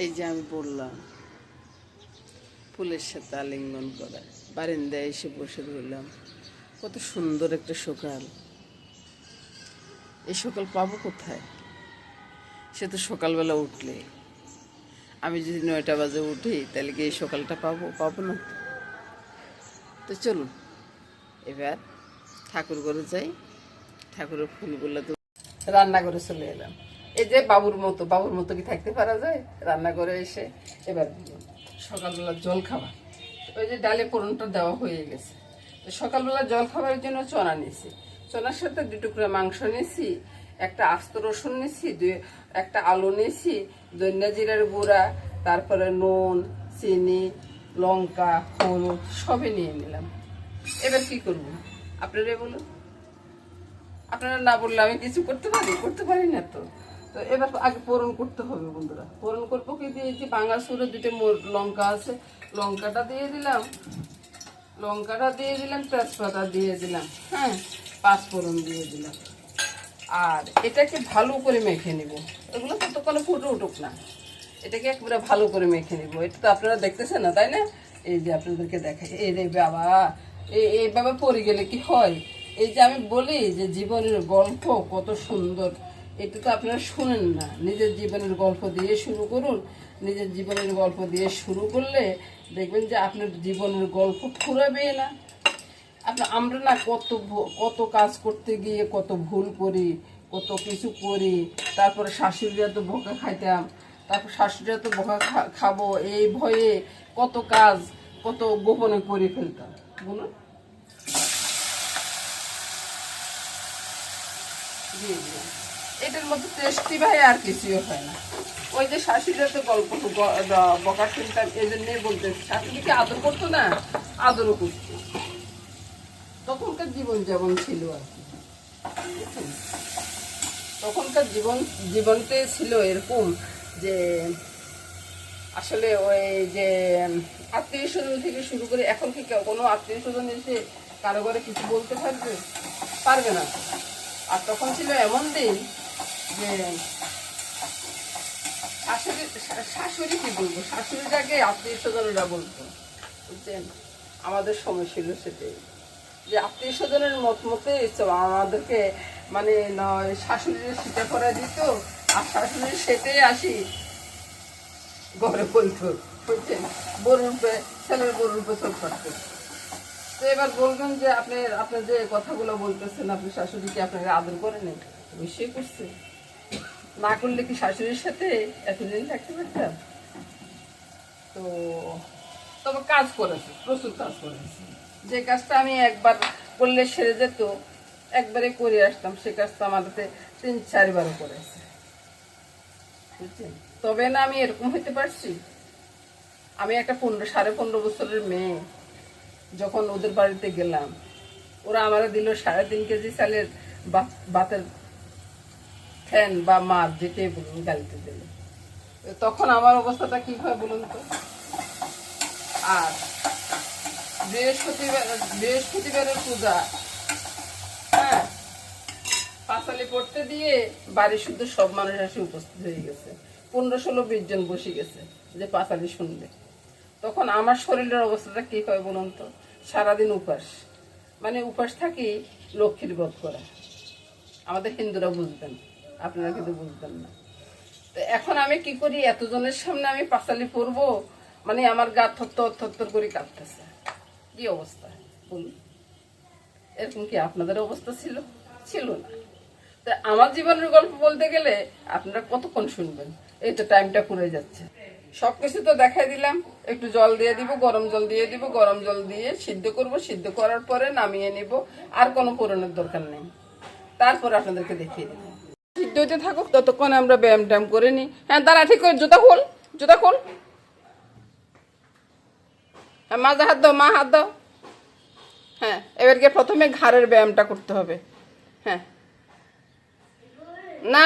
এই যে আমি বললাম ফুলের সাথে আলিঙ্গন করা, বারান্দায় এসে বসে রইলাম। কত সুন্দর একটা সকাল। এই সকাল পাবো কোথায়? সে তো সকালবেলা উঠলে, আমি যদি 9টা বাজে উঠি তাহলে কি এই সকালটা পাবো না? তো চলুন এবার ঠাকুর ঘরে যাই। ঠাকুরের ফুলগুলো তো রান্না করে চলে এলাম। এই যে বাবুর মতো কি থাকতে পারা যায়? রান্না করে এসে এবার সকালবেলা জল খাবার, ওই যে ডালে পোড়নটা দেওয়া হয়ে গেছে। তো সকালবেলা জল খাবারের জন্য চনা নিয়েছি, চনার সাথে 2 টুকরা মাংস নিয়েছি, একটা আস্ত রসুন নিয়েছি, একটা আলু নিয়েছি, ধনিয়া জিরার গুঁড়া, তারপরে নুন, চিনি, লঙ্কা, হলুদ সবই নিয়ে নিলাম। এবার কি করব আপনারা বলুন? আপনারা না বললে আমি কিছু করতে পারি না। তো তো এবার আগে পোড়ন করতে হবে বন্ধুরা। পোড়ন করবো কি দিয়ে? যে বাঙা সুরে 2টে লঙ্কা আছে, লঙ্কাটা দিয়ে দিলাম, তেজপাতা দিয়ে দিলাম, হ্যাঁ, 5 ফোড়ন দিয়ে দিলাম। আর এটাকে ভালো করে মেখে নিব। এগুলো ততক্ষণে ফুটে উঠুক না, এটাকে একবারে ভালো করে মেখে নিব। এটা তো আপনারা দেখতেছেন না, তাই না? এই যে আপনাদেরকে দেখাই, এই রে বাবা, এইভাবে পড়ে গেলে কি হয়? এই যে আমি বলি যে জীবনের গল্প কত সুন্দর, এটা তো আপনারা শুনেন না। নিজের জীবনের গল্প দিয়ে শুরু করুন। নিজের জীবনের গল্প দিয়ে শুরু করলে দেখবেন যে আপনার জীবনের গল্প ফুরাবে না। আমরা না কত কাজ করতে গিয়ে কত ভুল করি, কত কিছু করি। তারপরে শাশুড়িরা তো বোকা খাইতাম, তারপর শাশুড়িরা তো বোকা খাবো এই ভয়ে কত কাজ কত গোপনে করে ফেলতাম। বলুন, দিয়ে দিলাম। এটার মধ্যে টেস্টি ভাই আর কিছুই হয় না। ওই যে শাশুড়িরা তো গল্প বকা ফেলতাম, এই জন্যই বলতে শাশুড়িকে আদর করতো না, আদরও করতো। তখনকার জীবন যেমন ছিল আর কি, বুঝছেন? তখনকার জীবনতে ছিল এরকম যে আসলে ওই যে আত্মীয় স্বজন থেকে শুরু করে এখন কি কোনো আত্মীয় স্বজন এসে কারো ঘরে কিছু বলতে পারবে না। আর তখন ছিল এমন দিন যে শাশুড়ি কি বলবো, শাশুড়িটাকে আত্মীয় স্বজনরা বলতো, বুঝছেন? আমাদের সময় ছিল সেটাই, যে আত্মীয় স্বজনের মতে আমাদেরকে মানে শাশুড়ির সেটা করে দিত, আর শাশুড়ির সেটাই আসি ঘরে বলতো, বুঝছেন? ছেলের গরুর উপরে চোখ পাঠতো। তো এবার বলবেন যে আপনার যে কথাগুলো বলতেছেন, আপনি শাশুড়িকে আপনাকে আদর করে নেন। অবশ্যই করছে, না করলে কি শাশুড়ির সাথে এতদিন থাকতে পারতাম? তো তবে কাজ করেছে, প্রচুর কাজ করেছে। যে কাজটা আমি একবার করলে সেরে যেত, একবারে করে আসতাম, সে কাজটা আমাদের 3-4 বারও করেছে, বুঝছেন? তবে না আমি এরকম হইতে পারছি। আমি একটা 15.5 বছরের মেয়ে, যখন ওদের বাড়িতে গেলাম, ওরা আমারে দিল 3.5 কেজি চালের ভাতের ফ্যান বা মাছ, যেটাই বলুন, গালিতে দিল। তখন আমার অবস্থাটা কি হয় বলুন তো? আর বৃহস্পতিবারের পূজা, হ্যাঁ, পাঁচালি পড়তে দিয়ে বাড়ি শুদ্ধ সব মানুষ এসে উপস্থিত হয়ে গেছে। 15-16-20 জন বসে গেছে যে পাঁচালি শুনবে। তখন আমার শরীরের অবস্থাটা কি হয় বলুন তো? সারাদিন উপাস, মানে উপাস থাকি লক্ষ্মীর ব্রত করা। আমাদের হিন্দুরা বুঝবেন, আপনারা কিন্তু বুঝবেন না। তো এখন আমি কি করি, এতজনের সামনে আমি পাঁচালি পড়বো, মানে আমার গা থর করে কাঁপতেছে। কি অবস্থা বলুন? এরকম কি আপনাদের অবস্থা ছিল না? তো আমার জীবনের গল্প বলতে গেলে আপনারা কতক্ষণ শুনবেন? এই তো টাইমটা পুড়ে যাচ্ছে। সবকিছু তো দেখাই দিলাম। একটু জল দিয়ে দিব, গরম জল দিয়ে দিব, গরম জল দিয়ে সিদ্ধ করব, সিদ্ধ করার পরে নামিয়ে নিব। আর কোনো পুরনের দরকার নেই। তারপর আপনাদেরকে দেখিয়ে দেবো। সিদ্ধ হইতে থাকুক, ততক্ষণে আমরা ব্যায়াম ট্যায়াম করে নিই। হ্যাঁ, দাঁড়া, ঠিক করে জুতা খোল। হ্যাঁ, মাজা হাত দাও, মা হাত দাও। হ্যাঁ, এবারকে প্রথমে ঘাড়ের ব্যায়ামটা করতে হবে। হ্যাঁ,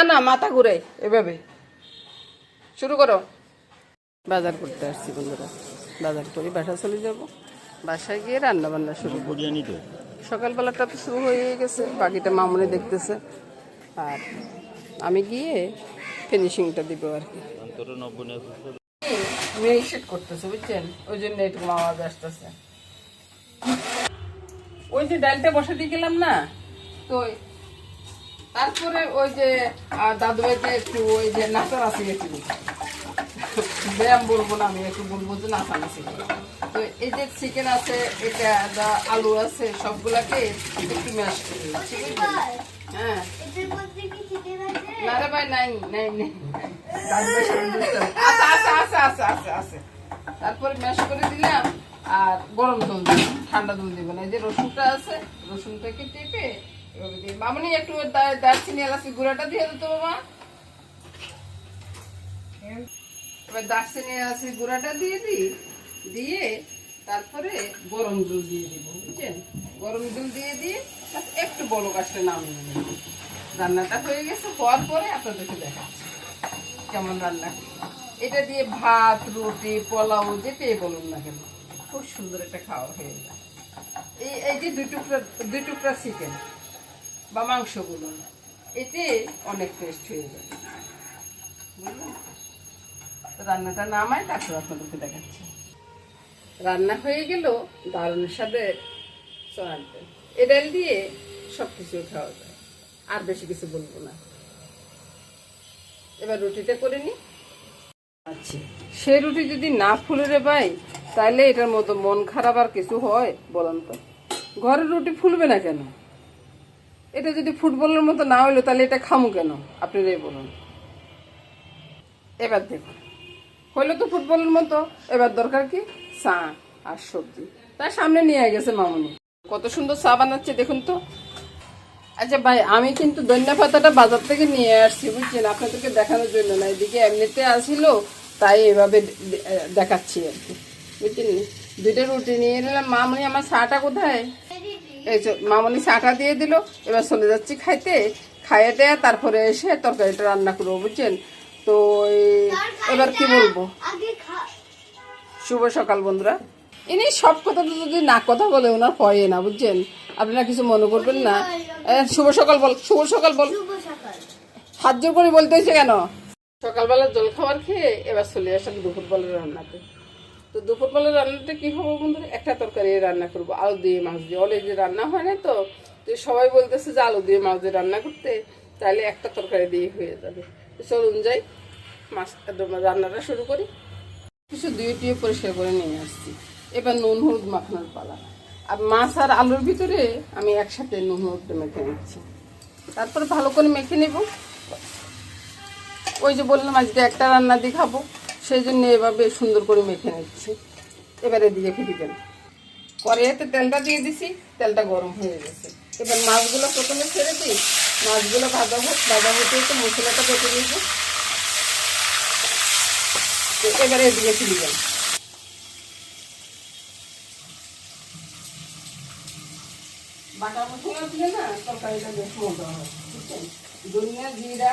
না মাথা ঘুরে, এভাবে শুরু করো। বাজার করতে আসছি বন্ধুরা, বাজার করে বাসা চলে যাব। বাসায় গিয়ে রান্না বান্না শুরু করি। সকালবেলাটা তো শুরু হয়ে গেছে, বাকিটা মামুনি দেখতেছে, আর আমি গিয়ে ফিনিশিংটা দিব আর কি। মেরিনেট করতেছে বুঝছেন, ওই জন্য একটু আওয়াজ আসতেছে। ওই যে ডালটা বসে দিয়ে গেলাম না, তো তারপরে ওই যে দাদু ভাইটা একটু ওই যে নাচার আছে একটু ব্যায়াম বলবো না, আমি একটু বলবো যে নাচানাচি। তো এই যে চিকেন আছে, এটা আলু আছে, সবগুলাকে একটু ম্যাশ করে দিচ্ছি বুঝলেন। হ্যাঁ না রে ভাই, নাই নাই নাই, দাদু ভাই আচ্ছা আচ্ছা আচ্ছা আচ্ছা আচ্ছা আচ্ছা। তারপরে ম্যাশ করে দিলাম, আর গরম জল দিলাম, ঠান্ডা জল দিব না। এই যে রসুনটা আছে, রসুনটাকে টেপে এভাবে দিই। মামনি একটু দারচিনি এলাচি গুঁড়াটা দিয়ে দিত বাবা। এবার দারচিনি এলাচি গুঁড়াটা দিয়ে দিই, দিয়ে তারপরে গরম জল দিয়ে দিব বুঝছেন। গরম জল দিয়ে দিয়ে একটু বলক আসলে নামিয়ে নেব। রান্নাটা হয়ে গেছে, হওয়ার পরে আপনাদেরকে দেখাচ্ছি কেমন রান্না। এটা দিয়ে ভাত, রুটি, পোলাও যেটাই বলুন না কেন, খুব সুন্দর একটা খাওয়া হয়ে যায়। এই যে দুই টুকরা চিকেন বা মাংসগুলো, এতে অনেক টেস্ট হয়ে যাবে বুঝলেন। রান্নাটা নামায় তারপর আপনাদেরকে দেখাচ্ছি। রান্না হয়ে গেল দারুণ স্বাদের সোয়াবিন ডাল। এ ডাল দিয়ে সব কিছু খাওয়া যায়, আর বেশি কিছু বলবো না। এবার রুটিটা করে নিই। আচ্ছা, সে রুটি যদি না ফুলে রে ভাই, তাহলে এটার মতো মন খারাপ আর কিছু হয় বলেন তো? ঘরের রুটি ফুলবে না কেন? এটা যদি ফুটবলের মতো না হইলো তাহলে এটা খামু কেন আপনারাই বলুন। এবার দেখুন হইলো তো ফুটবলের মতো, এবার দরকার কি চা আর সবজি। তার সামনে নিয়ে গেছে মামুনি, কত সুন্দর চা বানাচ্ছে দেখুন তো। আচ্ছা ভাই, আমি কিন্তু ধনিয়া পাতাটা বাজার থেকে নিয়ে আসছি বুঝছেন, আপনাদেরকে দেখানোর জন্য না, এদিকে এমনিতে আসছিল তাই এভাবে দেখাচ্ছি আর কি বুঝছেন। দুইটা রুটি নিয়ে নিলাম। মামনি আমার চাটা কোথায়? এই মামনি চাটা দিয়ে দিল। এবার চলে যাচ্ছি খাইতে, খাইয়ে দেয়া তারপরে এসে তরকারিটা রান্না করবো বুঝছেন। তো এবার কি বলবো, শুভ সকাল বন্ধুরা। ইনি সব কথা তো যদি না কথা বলে ওনার পয়ে না বুঝছেন, আপনারা কিছু মনে করবেন না। শুভ সকাল বল, শুভ সকাল বল, হাত জোর করে বলতে হয়েছে কেন? সকালবেলা জল খাবার খেয়ে এবার চলে আসলাম দুপুরবেলার রান্নাতে। তো দুপুরবেলার রান্নাটা কি হবে বন্ধুরা, একটা তরকারি রান্না করবো আলু দিয়ে মাছ দিয়ে। অলরেডি রান্না হয় না তো, সবাই বলতেছে যে আলু দিয়ে মাছ দিয়ে রান্না করতে, তাহলে একটা তরকারি দিয়ে হয়ে যাবে। তো চলুন যাই মাছ রান্নাটা শুরু করি। কিছু দিয়ে পরিষ্কার করে নিয়ে আসছি। এবার নুন হলুদ মাখানোর পালা। আর মাছ আর আলুর ভিতরে আমি একসাথে নুন হলুদটা মেখে নিচ্ছি, তারপর ভালো করে মেখে নেব। ওই যে বললাম আজকে একটা রান্না দিয়ে খাবো, সেই জন্য এভাবে সুন্দর করে মেখে নিচ্ছি। এবারে দিয়ে ফিরে গেল কড়াইতে তেলটা দিয়ে দিছি, তেলটা গরম হয়ে গেছে। এবার মাছগুলো প্রথমে ছেড়ে দিই, মাছগুলো ভাজা হতে একটু মশলাটা বেটে নিব। এবারে এদিকে ফিরে গেল বাটা মশলা দিলে না তরকারিটা বেশ মজা হয় বুঝছেন। ধনিয়া, জিরা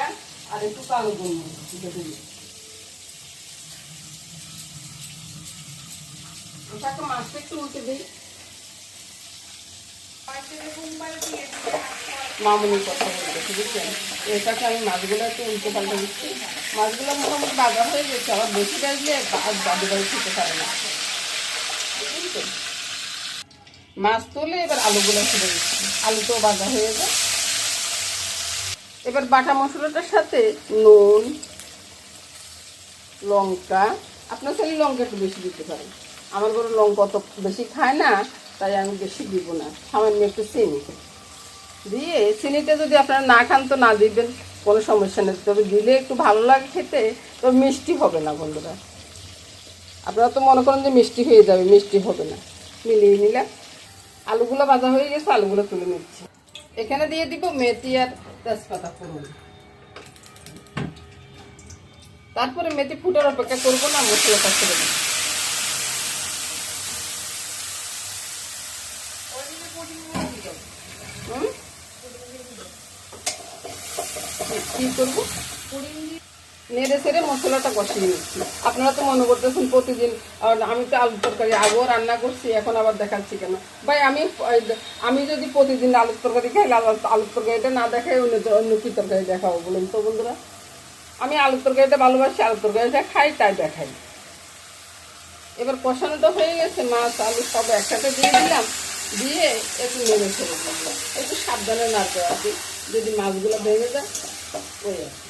আর একটু কালো গোলমরিচ ওটাকে মাছটা একটু উঠে দিই। মামুনির কথা বলতেছি বুঝছেন, এটাকে আমি মাছগুলো একটু উল্টে পাল্টে দিচ্ছি। মাছগুলো মোটামুটি বাজা হয়ে গেছে, আবার বেশি বাজলে দাদু বাড়ি খেতে পারে না বুঝছেন। মাছ তুলে এবার আলুগুলো ছেড়ে দিচ্ছি, আলুটাও ভাজা হয়ে যায়। এবার বাটা মশলাটার সাথে নুন, লঙ্কা, আপনার চাইলে লঙ্কা একটু বেশি দিতে পারেন। আমার বড় লঙ্কা অত বেশি খায় না, তাই আমি বেশি দিব না। সামান্য একটু চিনি দিয়ে, চিনিটা যদি আপনারা না খান তো না দিবেন, কোনো সমস্যা নেই। তবে দিলে একটু ভালো লাগে খেতে, তবে মিষ্টি হবে না বন্ধুরা। আপনারা তো মনে করেন যে মিষ্টি হয়ে যাবে, মিষ্টি হবে না। মিলিয়ে নিলাম, আলুগুলো ভাজা হয়ে গেছে, আলুগুলো তুলে নিচ্ছি। এখানে দিয়ে দিব মেথি আর তেজপাতা ফোড়ন। তারপরে মেথি ফুটার অপেক্ষা করবো না, মশলাটা ছেড়ে দেব। কি করবো, নেড়ে ছেড়ে মশলাটা কষিয়ে নিচ্ছি। আপনারা তো মনে করতেছেন প্রতিদিন আমি তো আলুর তরকারি আগেও রান্না করছি, এখন আবার দেখাচ্ছি কেন ভাই? আমি যদি প্রতিদিন আলুর তরকারি খাই, আলুর তরকারিটা না দেখাই অন্য কি তরকারি দেখাবো বলুন তো বন্ধুরা? আমি আলুর তরকারিটা ভালোবাসি, আলুর তরকারিটা খাই, তাই দেখাই এবার কষানোটা হয়ে গেছে, মাছ আলু সব একসাথে দিয়ে দিলাম, দিয়ে একটু নেড়ে ছেড়ে দিলাম। একটু সাবধানে নাড়তে আর কি, যদি মাছগুলো ভেঙে যায় ওই আর কি।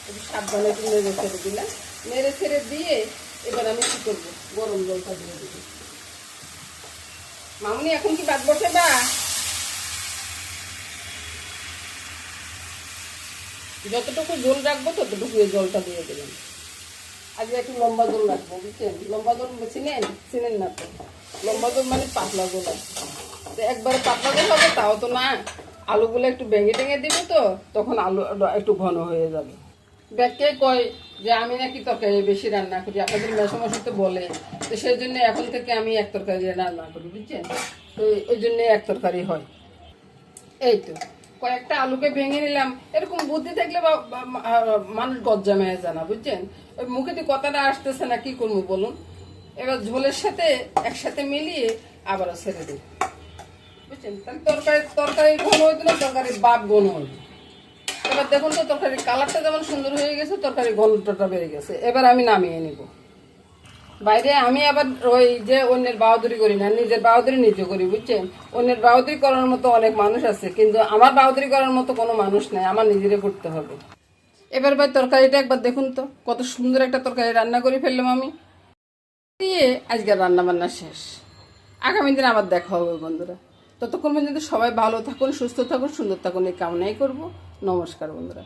একটু সাবধানে একটু নেড়ে ছেড়ে দিলাম, নেড়ে ছেড়ে দিয়ে এবার আমি কী করবো, গরম জলটা দিয়ে দেবো। মামুনি এখন কি ভাত বসাবা? যতটুকু জল রাখবো ততটুকু এই জলটা দিয়ে দেবেন। আজকে একটু লম্বা জল রাখবো, বুঝছেন? লম্বা জল চিনেন? চিনেন না তো? লম্বা জল মানে পাতলা জল আছে, তো একবারে পাতলা জল হবে তাও তো না, আলুগুলো একটু ভেঙে টেঙে দিব, তো তখন আলু একটু ঘন হয়ে যাবে। ব্যাকে কয় যে আমি নাকি তরকারি বেশি রান্না করি, আপনাদের মেসমশাই তো বলে, তো সেই জন্য এখন থেকে আমি এক তরকারি রান্না করি, বুঝছেন? তো ওই জন্য এক তরকারি হয়। এই তো কয়েকটা আলুকে ভেঙে নিলাম, এরকম বুদ্ধি থাকলে মানুষ গজ্জা মেয়ে জানা, বুঝছেন? ওই মুখে তো কথাটা আসতেছে না, কি করবো বলুন? এবার ঝোলের সাথে একসাথে মিলিয়ে আবারও ছেড়ে দিই, বুঝছেন? তাহলে তরকারি ঘন হইতো না, তরকারির বাপ ঘন হইতো। এবার দেখুন তো তরকারির কালারটা যেমন সুন্দর হয়ে গেছে, তরকারি ঘনত্বটা বেড়ে গেছে। এবার আমি নামিয়ে নিব। বাইরে আমি আবার ওই যে অন্যের বাহাদুরি করি না, নিজের বাহাদুরি নিজে করি, বুঝছেন? অন্যের বাহাদুরি করার মতো অনেক মানুষ আছে, কিন্তু আমার বাহাদুরি করার মতো কোনো মানুষ নাই, আমার নিজেরে করতে হবে। এবার ভাই তরকারিটা একবার দেখুন তো, কত সুন্দর একটা তরকারি রান্না করে ফেললাম আমি দিয়ে। আজকের রান্না বান্না শেষ, আগামী দিন আবার দেখা হবে বন্ধুরা। ততক্ষণ পর্যন্ত সবাই ভালো থাকুন, সুস্থ থাকুন, সুন্দর থাকুন, এই কামনাই করবো। নমস্কার বন্ধুরা।